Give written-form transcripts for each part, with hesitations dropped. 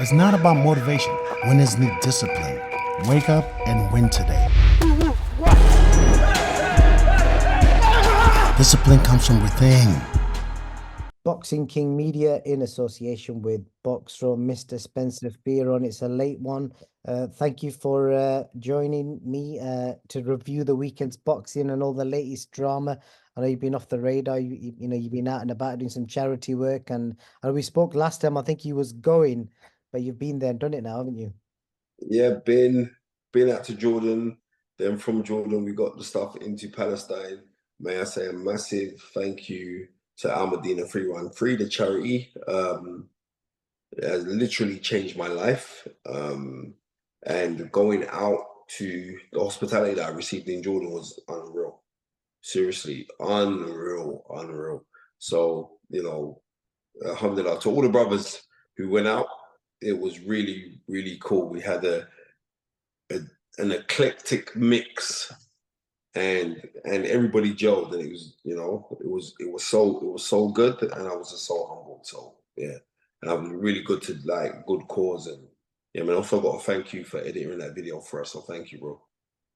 It's not about motivation. Winners need discipline. Wake up and win today. Discipline comes from within. Boxing King Media in association with Boxro, Mr. Spencer Fearon. It's a late one. Thank you for joining me to review the weekend's boxing and all the latest drama. I know you've been off the radar. You know you've been out and about doing some charity work, and we spoke last time. I think you was going, but you've been there and done it now, haven't you? Yeah, been out to Jordan. Then from Jordan, we got the stuff into Palestine. May I say a massive thank you to Al Medina Fearon, Free the charity. It has literally changed my life. And going out to the hospitality that I received in Jordan was unreal. Seriously, unreal, unreal. So, alhamdulillah, to all the brothers who went out, it was really, really cool. We had an eclectic mix, and everybody gelled, and it was so good, and I was just so humbled. So yeah, and I was really good to like good cause, and yeah, man. Also got to thank you for editing that video for us. So thank you, bro.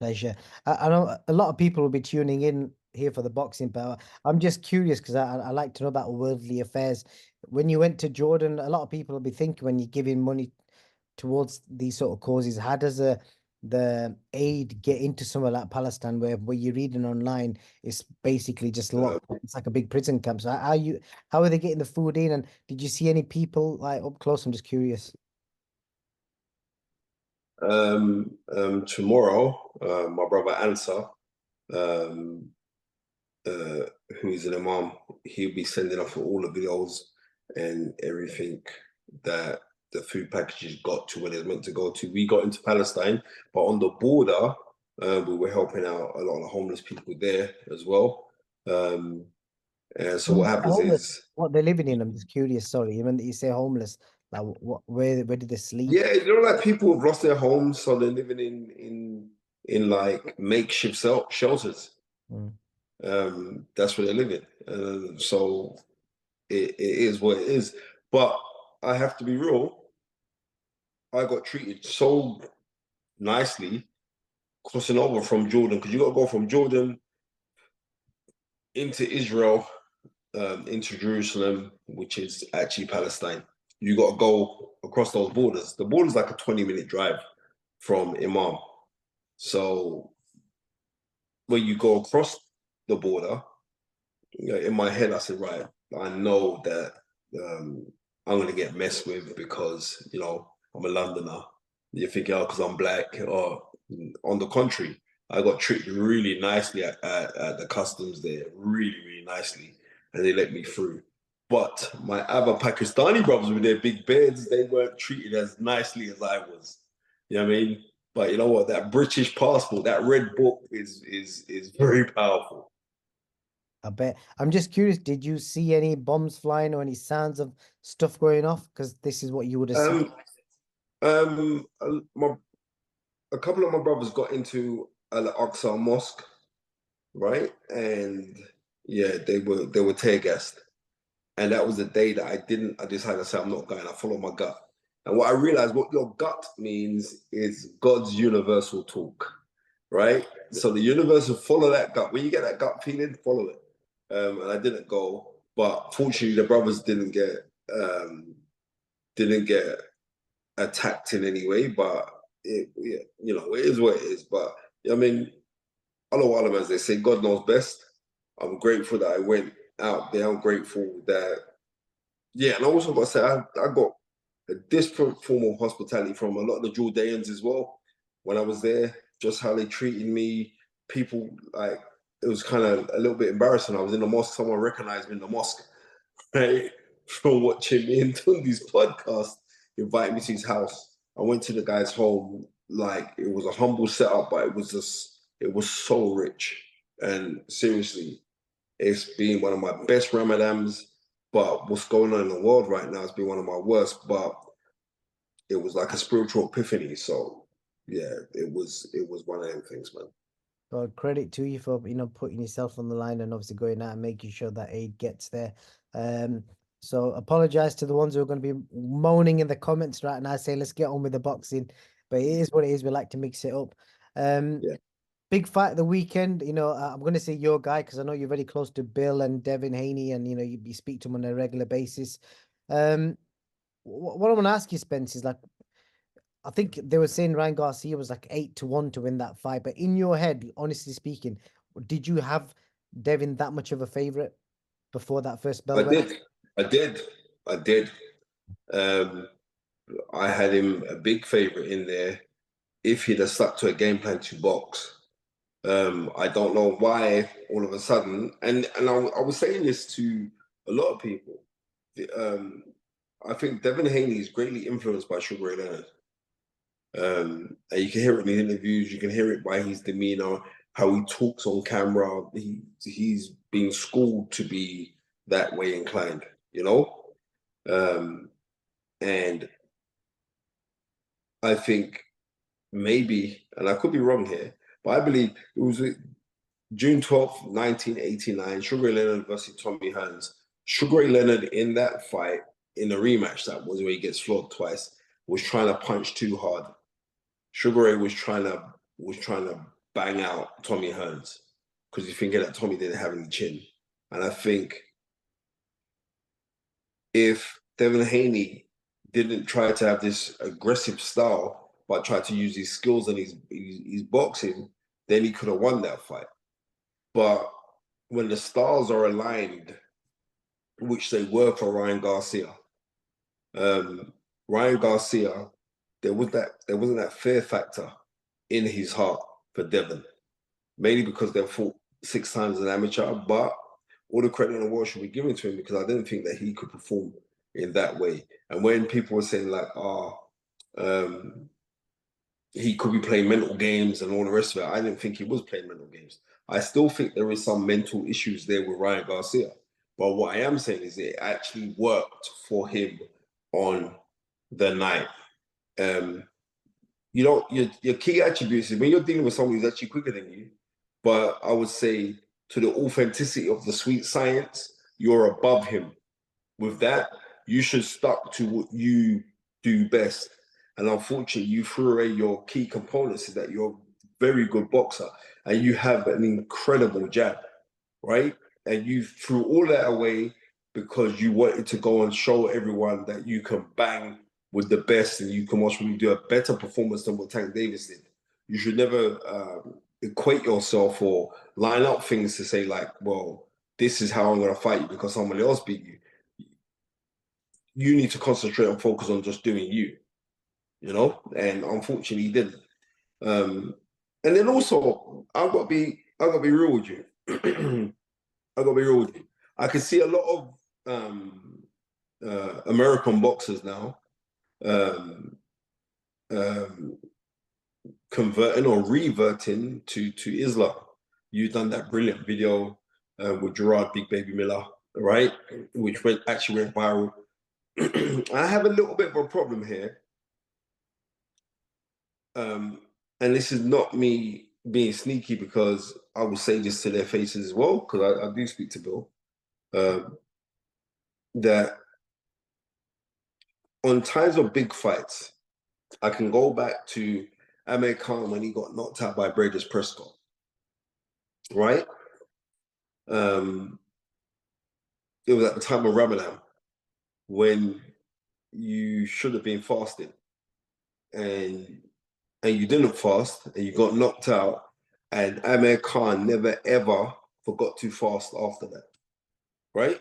Pleasure. I know a lot of people will be tuning in here for the boxing, but I'm just curious because I like to know about worldly affairs. When you went to Jordan, a lot of people will be thinking when you're giving money towards these sort of causes, how does the aid get into somewhere like Palestine, where you're reading online, it's basically just Uh, locked. It's like a big prison camp. So how are they getting the food in? And did you see any people like up close? I'm just curious. Tomorrow, my brother Ansar, um, who is an imam, he'll be sending off all the videos and everything that the food packages got to where they're meant to go to. We got into Palestine, but on the border, we were helping out a lot of the homeless people there as well. And so When you what say happens homeless, is, what they're living in? I'm just curious. Sorry, even that you say homeless, like where did they sleep? yeah, like people have lost their homes, so they're living in like makeshift shelters. Mm. That's where they're living. So it is what it is. But I have to be real. I got treated so nicely crossing over from Jordan, because you got to go from Jordan into Israel, into Jerusalem, which is actually Palestine. You got to go across those borders. The border's like a 20-minute drive from Imam. So when you go across the border, in my head, I said, right, I know that I'm going to get messed with because, I'm a Londoner. You're thinking, oh, because I'm black. Or on the contrary, I got treated really nicely at the customs there, really, really nicely. And they let me through. But my other Pakistani brothers with their big beds, they weren't treated as nicely as I was. You know what I mean? But you know what? That British passport, that red book is very powerful. I bet. I'm just curious, did you see any bombs flying or any sounds of stuff going off? Because this is what you would have seen. Um, um, a couple of my brothers got into Al Aqsa Mosque, right? And yeah, they were tear gassed. And that was the day that I decided to say I'm not going, I follow my gut. And what I realized, what your gut means is God's universal talk, right? So the universe will follow that gut. When you get that gut feeling, follow it. And I didn't go, but fortunately the brothers didn't get attacked in any way, but it is what it is. But I mean, Allah Alam, as they say, God knows best. I'm grateful that I went out there. I'm grateful that, yeah, and I also got to say, I got a different form of hospitality from a lot of the Jordanians as well. When I was there, just how they treated me, people, like, it was kind of a little bit embarrassing. I was in the mosque, someone recognized me in the mosque, right? From watching me and doing these podcasts, invited me to his house. I went to the guy's home, like it was a humble setup, but it was so rich. And seriously, it's been one of my best Ramadans. But what's going on in the world right now has been one of my worst. But it was like a spiritual epiphany. So yeah, it was one of them things, man. Well, credit to you for, putting yourself on the line and obviously going out and making sure that aid gets there. Um, So apologize to the ones who are going to be moaning in the comments right now, saying let's get on with the boxing. But it is what it is. We like to mix it up. Yeah. Big fight of the weekend. You know, I'm going to say your guy because I know you're very close to Bill and Devin Haney, and you know you speak to him on a regular basis. What I want to ask you, Spence, is like, I think they were saying Ryan Garcia was like 8-1 to win that fight. But in your head, honestly speaking, did you have Devin that much of a favorite before that first bell I went? I did. I had him a big favorite in there if he'd have stuck to a game plan to box. I don't know why all of a sudden, and I was saying this to a lot of people. I think Devin Haney is greatly influenced by Sugar Ray Leonard. And you can hear it in his interviews. You can hear it by his demeanor, how he talks on camera. He's being schooled to be that way inclined, you know. And I think maybe, and I could be wrong here, but I believe it was June 12th, 1989, Sugar Ray Leonard versus Tommy Hearns. Sugar Ray Leonard in that fight, in the rematch, that was where he gets floored twice, was trying to punch too hard. Sugar Ray was trying to bang out Tommy Hearns because he's thinking that Tommy didn't have any chin. And I think if Devin Haney didn't try to have this aggressive style, but tried to use his skills and his boxing, then he could have won that fight. But when the stars are aligned, which they were for Ryan Garcia, Ryan Garcia, there wasn't that fear factor in his heart for Devin, mainly because they fought 6 times as an amateur. But all the credit in the world should be given to him because I didn't think that he could perform in that way. And when people were saying like, he could be playing mental games and all the rest of it, I didn't think he was playing mental games. I still think there is some mental issues there with Ryan Garcia. But what I am saying is it actually worked for him on the night. You know, your key attributes is when you're dealing with someone who's actually quicker than you, but I would say to the authenticity of the sweet science, you're above him. With that, you should stuck to what you do best. And unfortunately, you threw away your key components is that you're a very good boxer and you have an incredible jab, right? And you threw all that away because you wanted to go and show everyone that you can bang with the best and you can possibly do a better performance than what Tank Davis did. You should never equate yourself or line up things to say like, well, this is how I'm going to fight you because somebody else beat you. You need to concentrate and focus on just doing you, you know? And unfortunately, he didn't. And then also, I've got to be real with you. I got to be real with you. I can see a lot of American boxers now converting or reverting to Islam. You've done that brilliant video with Gerard Big Baby Miller, right? Which actually went viral. I have a little bit of a problem here. And this is not me being sneaky because I will say this to their faces as well, because I do speak to Bill, that on times of big fights, I can go back to Amir Khan when he got knocked out by Bradis Prescott, right? It was at the time of Ramadan when you should have been fasting and you didn't fast and you got knocked out, and Amir Khan never ever forgot to fast after that, right?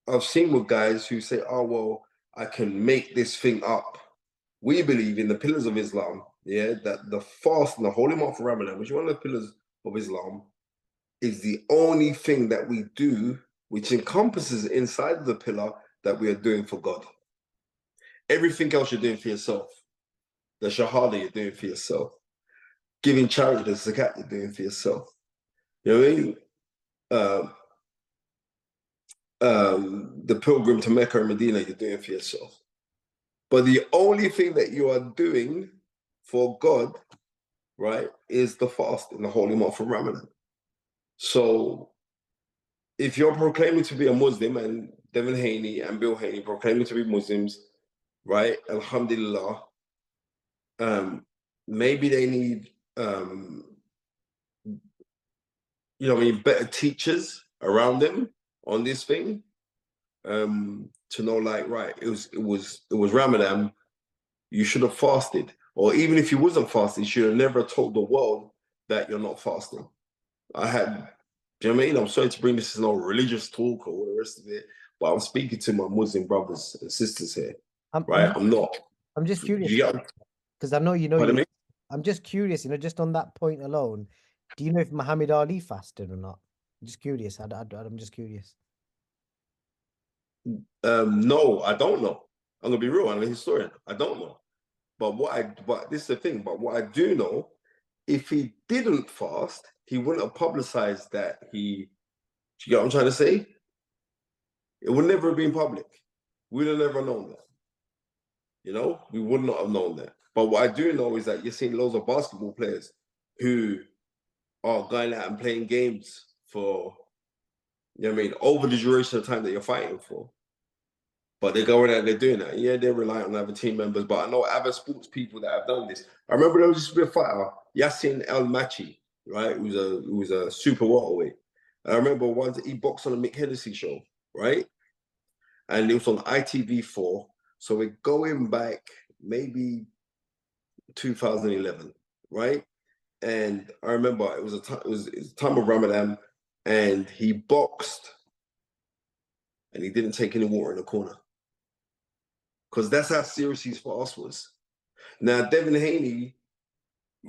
I've seen with guys who say, oh, well, I can make this thing up. We believe in the pillars of Islam, yeah, that the fast and the holy month of Ramadan, which is one of the pillars of Islam, is the only thing that we do which encompasses inside of the pillar that we are doing for God. Everything else you're doing for yourself. The shahada you're doing for yourself. Giving charity, the zakat you're doing for yourself. You know what I mean? The pilgrim to Mecca and Medina you're doing for yourself. But the only thing that you are doing for God, right, is the fast in the holy month of Ramadan. So if you're proclaiming to be a Muslim, and Devin Haney and Bill Haney proclaiming to be Muslims, right? Alhamdulillah. Maybe they need, you know, I mean, better teachers around them on this thing, to know, like, right, it was Ramadan, you should have fasted, or even if you wasn't fasting, you should have never told the world that you're not fasting. Do you know what I mean? I'm sorry to bring this as no religious talk or all the rest of it, but I'm speaking to my Muslim brothers and sisters here, right? I'm not. I'm just curious because I know Pardon me? I'm just curious, just on that point alone. Do you know if Muhammad Ali fasted or not? I'm just curious. I'm just curious. No, I don't know. I'm gonna be real. I'm a historian. I don't know. But this is the thing. But what I do know, if he didn't fast, he wouldn't have publicized that he. Do you get what I'm trying to say? It would never have been public. We'd have never known that. You know, we would not have known that. But what I do know is that you're seeing loads of basketball players who are going out and playing games for, you know what I mean, over the duration of time that you're fighting for. But they're going out, they're doing that. Yeah, they're relying on other team members. But I know other sports people that have done this. I remember there was just a fighter, Yassin El Machi, right? Who was a super welterweight. I remember once he boxed on a Mick Hennessy show, right? And it was on ITV4. So we're going back maybe 2011, right? And I remember it was a time of Ramadan, and he boxed, and he didn't take any water in the corner, because that's how serious his fast was. Now, Devin Haney,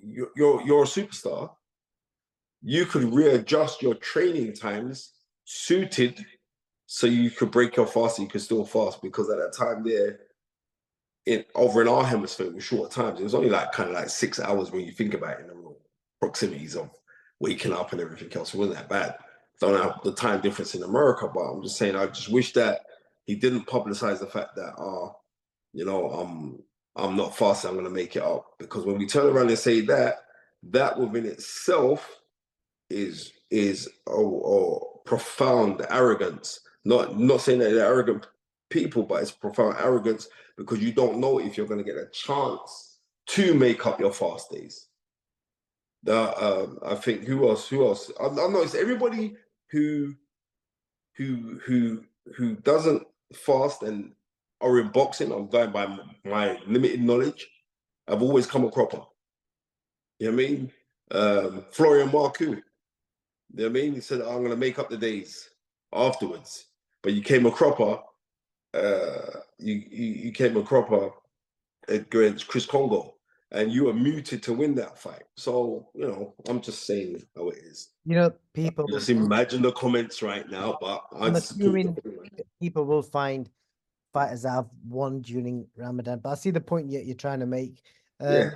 you're a superstar. You could readjust your training times suited so you could break your fast and you could still fast, because at that time there, over in our hemisphere, it was short times. It was only like kind of like 6 hours when you think about it in the real proximities of waking up and everything else. It wasn't that bad. Don't know the time difference in America, but I'm just saying, I just wish that he didn't publicize the fact that, you know, I'm not fasting, I'm going to make it up. Because when we turn around and say that, that within itself is a profound arrogance. Not saying that they're arrogant people, but it's profound arrogance, because you don't know if you're going to get a chance to make up your fast days. I think who else? I know it's everybody who doesn't fast and are in boxing. I'm going by my limited knowledge. I've always come a cropper. You know what I mean? Florian Marcoux. You know what I mean? He said, I'm going to make up the days afterwards. But you came a cropper. You came a cropper against Chris Congo, and you were muted to win that fight. So, you know, I'm just saying how it is. You know, people Just imagine the comments right now, but I'm assuming people will find fighters that have won during Ramadan. But I see the point you're trying to make. Yeah.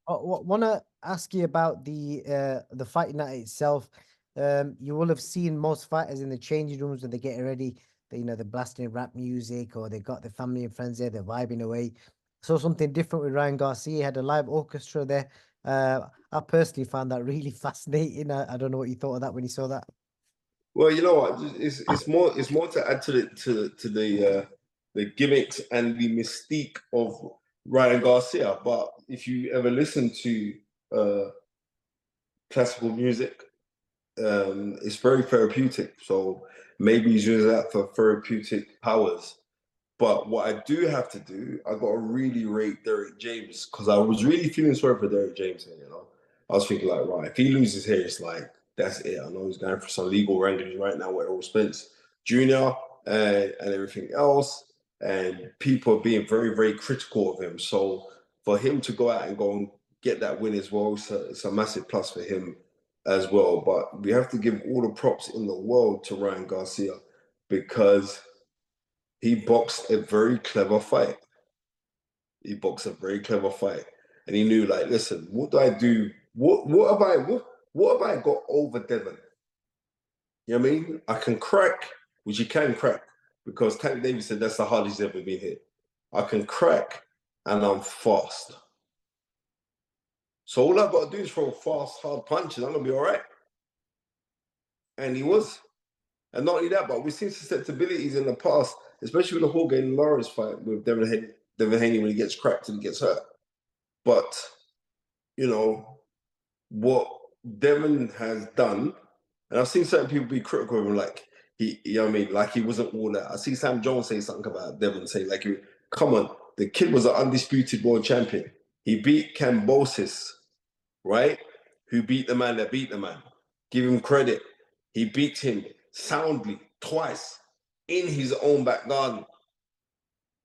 I want to ask you about the fight night itself. You will have seen most fighters in the changing rooms when they're getting ready. They're blasting rap music, or they got their family and friends there. They're vibing away. So something different with Ryan Garcia. He had a live orchestra there. I personally found that really fascinating. I don't know what you thought of that when you saw that. Well, you know what? It's more to add to the gimmicks and the mystique of Ryan Garcia. But if you ever listen to classical music, it's very therapeutic. So maybe he's using that for therapeutic powers. But what I do have to do, I got to really rate Derek James, because I was really feeling sorry for Derek James here, you know. I was thinking, like, right, if he loses here, it's like, that's it. I know he's going for some legal wrangling right now with Errol Spence Jr. and everything else. And people are being very, very critical of him. So for him to go out and go and get that win as well, it's a massive plus for him as well. But we have to give all the props in the world to Ryan Garcia, because he boxed a very clever fight. He boxed a very clever fight. And he knew, like, listen, what do I do? What have I got over Devin? You know what I mean? I can crack, which he can crack, because Tank Davis said that's the hardest he's ever been hit. I can crack, and I'm fast. So all I've got to do is throw fast, hard punches. I'm gonna be all right. And he was. And not only that, but we've seen susceptibilities in the past, especially with the Jorge Lawrence fight with Devin Haney when he gets cracked and he gets hurt. But, you know, what Devin has done, and I've seen certain people be critical of him, like, you know what I mean? Like he wasn't all that. I see Sam Jones say something about Devin, saying, like, come on, the kid was an undisputed world champion. He beat Kambosos, right? Who beat the man that beat the man. Give him credit. He beat him soundly twice in his own back garden,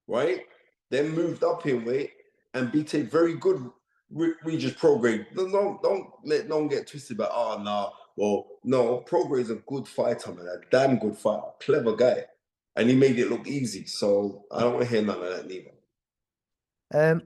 right? Then moved up in weight and beat a very good Regis Prograde. Don't let no one get twisted about, oh, no. Well, no, Prograde is a good fighter, man. A damn good fighter. Clever guy. And he made it look easy. So I don't want to hear none of that neither.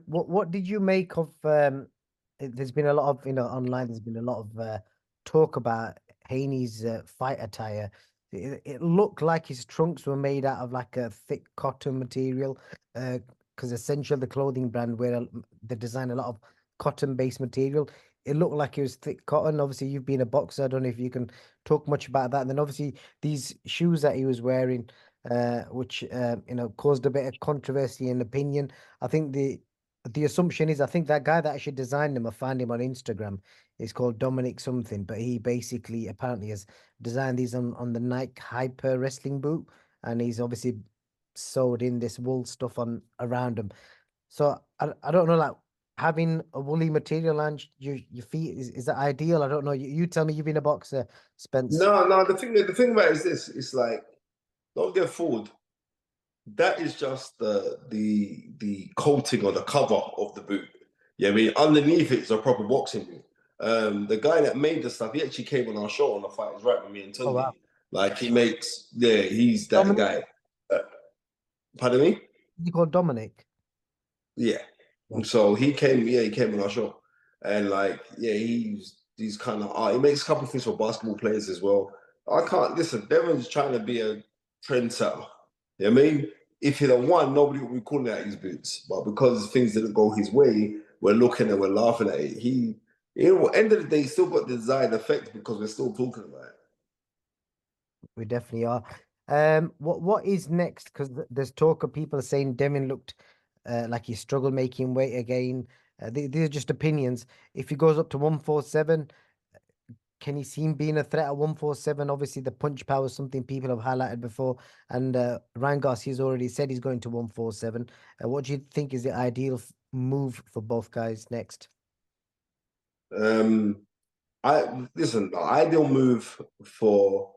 What did you make of there's been a lot of, online, there's been a lot of talk about Haney's fight attire. It looked like his trunks were made out of like a thick cotton material, because Essential, the clothing brand, where they design a lot of cotton-based material, it looked like it was thick cotton. Obviously, you've been a boxer. I don't know if you can talk much about that. And then obviously these shoes that he was wearing, which caused a bit of controversy and opinion. I think the assumption is, I think that guy that actually designed them, I found him on Instagram. It's called Dominic something, but he basically apparently has designed these on the Nike Hyper wrestling boot, and he's obviously sewed in this wool stuff on around them. So I don't know, like having a woolly material on your feet, is that ideal? I don't know. You tell me. You've been a boxer, Spence. No. The thing about it is this: it's like, don't get fooled. That is just the coating or the cover of the boot. Yeah, I mean, underneath it's a proper boxing boot. The guy that made the stuff, he actually came on our show on The Fight Is Right with me and Tunde. Oh wow. Like he's that Dominic? guy. Pardon me? You called Dominic? Yeah. Yeah. So he came on our show. And like, yeah, he's kind of he makes a couple of things for basketball players as well. I can't listen, Devon's trying to be a trendsetter. You know what I mean? If he'd have won, nobody would be calling out his boots. But because things didn't go his way, we're looking and we're laughing at it. End of the day, he still got the desired effect because we're still talking about it. We definitely are. What is next? Because there's talk of people saying Devin looked like he struggled making weight again. These are just opinions. If he goes up to 147, can he seem being a threat at 147? Obviously, the punch power is something people have highlighted before, and Ryan Garcia's already said he's going to 147. What do you think is the ideal move for both guys next? The ideal move for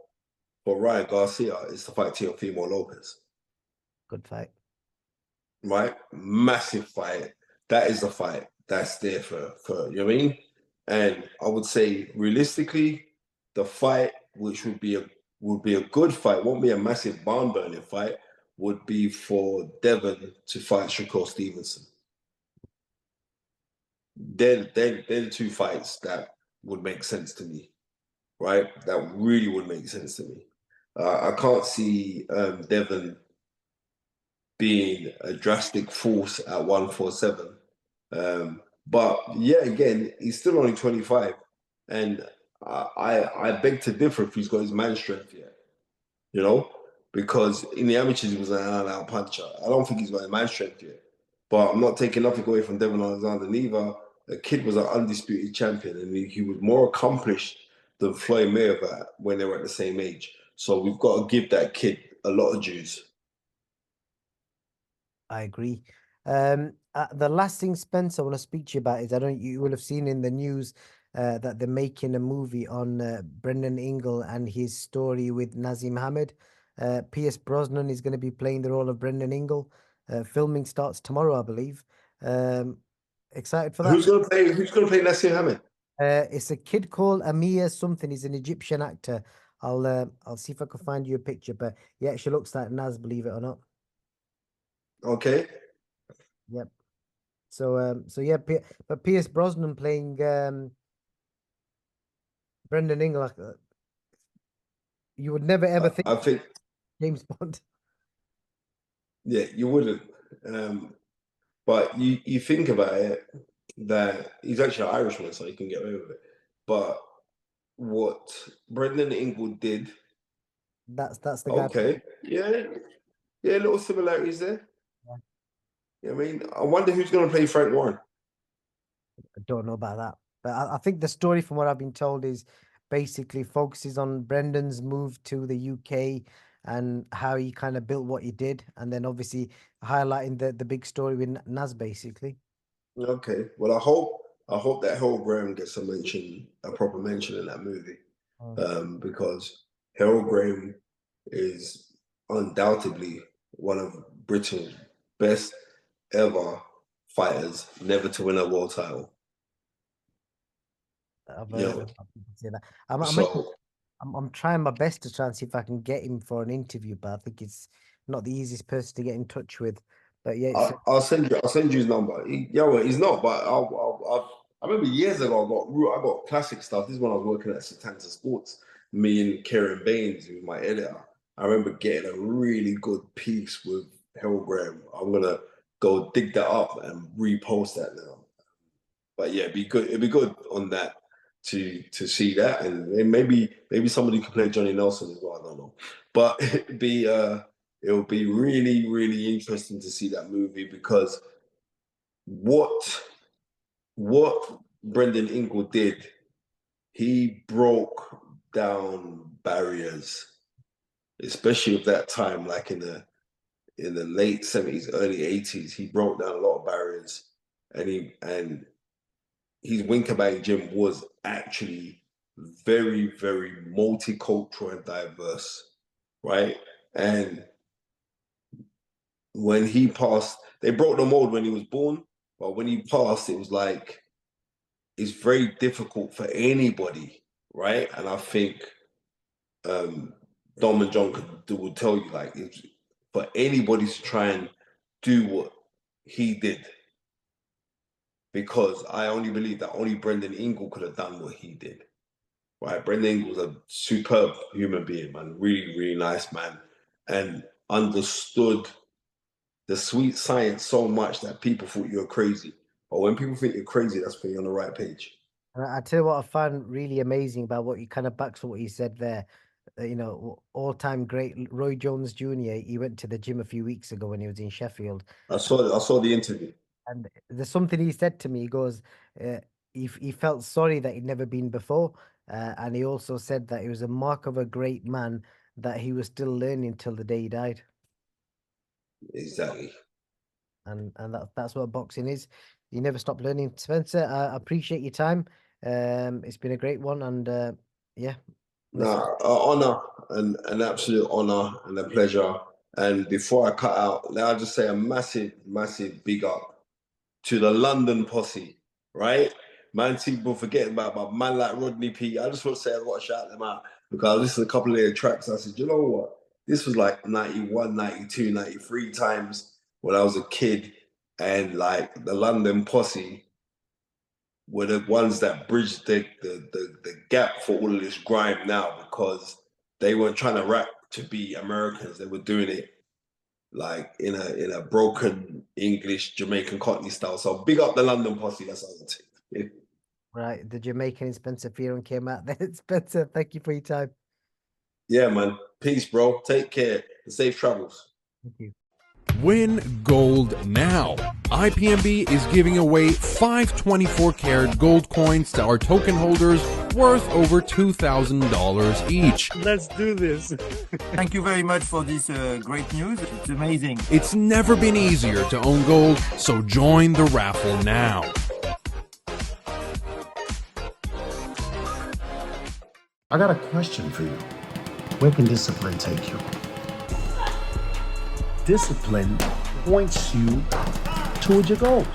Ryan Garcia is to fight Teofimo Lopez. Good fight. Right? Massive fight. That is the fight that's there for you know what I mean? And I would say realistically, the fight which would be a good fight, won't be a massive barn burning fight, would be for Devin to fight Shakur Stevenson. They're the two fights that would make sense to me, right? That really would make sense to me. I can't see Devin being a drastic force at 147. But yeah, again, he's still only 25. And I beg to differ if he's got his man strength yet. You know? Because in the amateurs, he was an out puncher. I don't think he's got his man strength yet. But I'm not taking nothing away from Devin Alexander neither. The kid was an undisputed champion, and he was more accomplished than Floyd Mayweather when they were at the same age. So we've got to give that kid a lot of dues. I agree. The last thing, Spence, I want to speak to you about is, you will have seen in the news that they're making a movie on Brendan Ingle and his story with Nazim Hamed. Pierce Brosnan is going to be playing the role of Brendan Ingle. Filming starts tomorrow, I believe. Excited for that? Who's going to play Nassim Hamed? It's a kid called Amir something. He's an Egyptian actor. I'll see if I can find you a picture, but he actually looks like Naz, believe it or not. Okay. Yep. So yeah, but Pierce Brosnan playing Brendan Ingle. You would never ever think I think James Bond. Yeah, you wouldn't. But you think about it, that he's actually an Irishman, so he can get away with it. But what Brendan Ingle did That's the guy. Okay. Yeah. Yeah, little similarities there. Yeah. You know what I mean? I wonder who's going to play Frank Warren. I don't know about that, but I think the story, from what I've been told, is basically focuses on Brendan's move to the UK and how he kind of built what he did, and then obviously highlighting the big story with Nas, basically. Okay. Well, I hope that Harold Graham gets a proper mention in that movie, because Harold Graham is undoubtedly one of Britain's best ever fighters, never to win a world title. I've You heard know, of people say that. I'm so I'm trying my best to try and see if I can get him for an interview, but I think it's not the easiest person to get in touch with. But yeah, it's I'll send you his number. He's not, but I remember years ago I got classic stuff. This is when I was working at Setanta Sports. Me and Karen Baines, who was my editor. I remember getting a really good piece with Harold Graham. I'm gonna go dig that up and repost that now. But yeah, it'd be good on that to see that, and then maybe somebody could play Johnny Nelson as well. I don't know, but it'll be really, really interesting to see that movie, because what Brendan Ingle did, he broke down barriers, especially of that time, like in the late 70s, early 80s. He broke down a lot of barriers, and his Winkerbang gym was actually very, very multicultural and diverse, right? And when he passed, they broke the mold when he was born, but when he passed, it was like, it's very difficult for anybody, right? And I think Dom and John would tell you, like, it's for anybody to try and do what he did, because I only believe that only Brendan Ingle could have done what he did. Right? Brendan Ingle's a superb human being, man. Really, really nice man. And understood the sweet science so much that people thought you were crazy. But when people think you're crazy, that's when you're on the right page. And I tell you what I found really amazing about what you kind of backs what you said there. You know, all-time great Roy Jones Jr. He went to the gym a few weeks ago when he was in Sheffield. I saw the interview. And there's something he said to me. He goes, he felt sorry that he'd never been before. And he also said that it was a mark of a great man that he was still learning till the day he died. Exactly. And that's what boxing is. You never stop learning. Spencer, I appreciate your time. It's been a great one. And yeah. Nah, honor, an absolute honor and a pleasure. And before I cut out, I'll just say a massive, massive big up to the London posse, right? Man, people forget about man like Rodney P. I just want to say I've got to shout them out, because I listened to a couple of their tracks. I said, you know what? This was like 91, 92, 93 times when I was a kid. And like the London posse were the ones that bridged the gap for all of this grime now, because they weren't trying to rap to be Americans. They were doing it like in a broken English Jamaican Cockney style. So big up the London posse. That's all it is. Right, the Jamaican and Spencer Fearon came out there. Spencer, thank you for your time. Yeah, man. Peace, bro. Take care. And safe travels. Thank you. Win gold now. IPMB is giving away 5 24-karat gold coins to our token holders worth over $2,000 each. Let's do this. Thank you very much for this great news. It's amazing. It's never been easier to own gold, so join the raffle now. I got a question for you. Where can discipline take you? Discipline points you toward your goals.